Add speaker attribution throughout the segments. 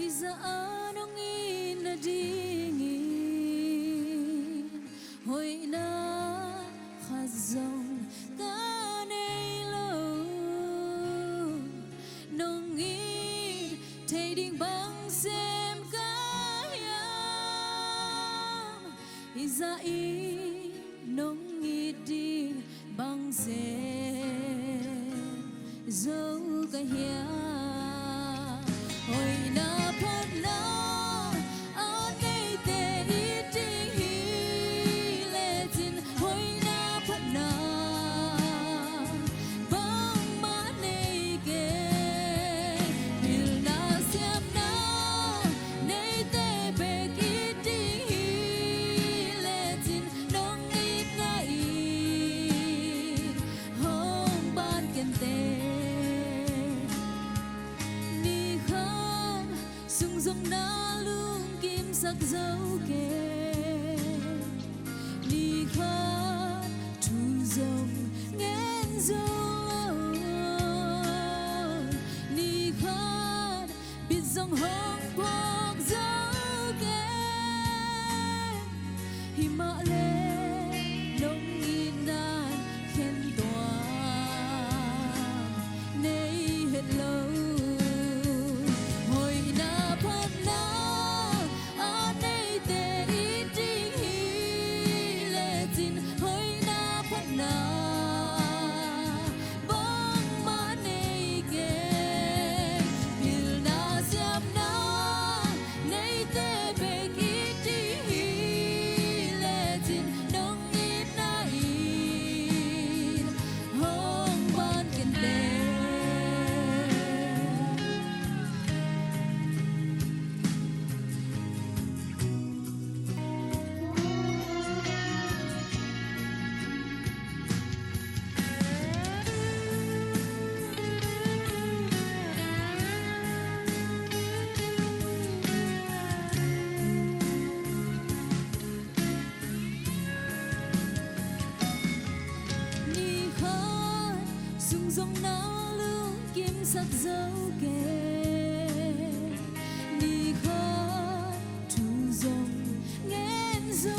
Speaker 1: Iza anong inadingin Hoy na khazong kanelo Nong in thay ding bang xem kayam Iza nong iding bang xem dấu kayam Hoy na pat na anay te iting hiletin Hoy na pat na bang manay ke Pil na siyam na nay te bek iting hiletin Nong it na it hong ban kente Sung sung na lung kim sắc dấu kê Ni khát thu dòng nghen dấu Ni khát biết dòng hông hoặc dấu kê Hi mạ lê nông nghi nan khen toàn Nay hết lâu Sung sung na lung kim sắc dấu kê Ni khát thu dòng nghen dấu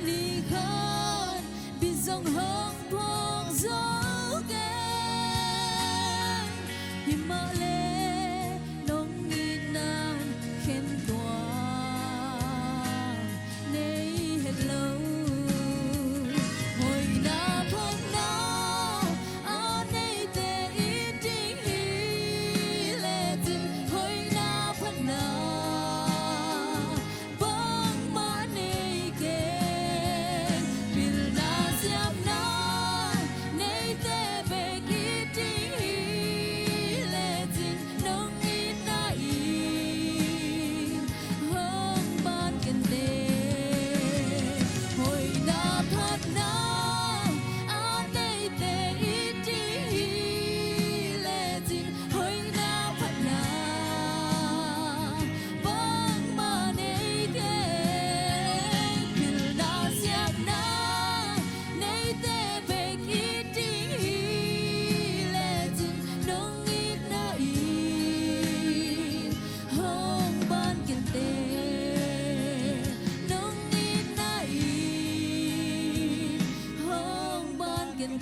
Speaker 1: Ni khát biết dòng hông thuộc dấu kê Hi mạ lê nông nghi nan khen toàn Nay hết lâu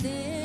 Speaker 1: Te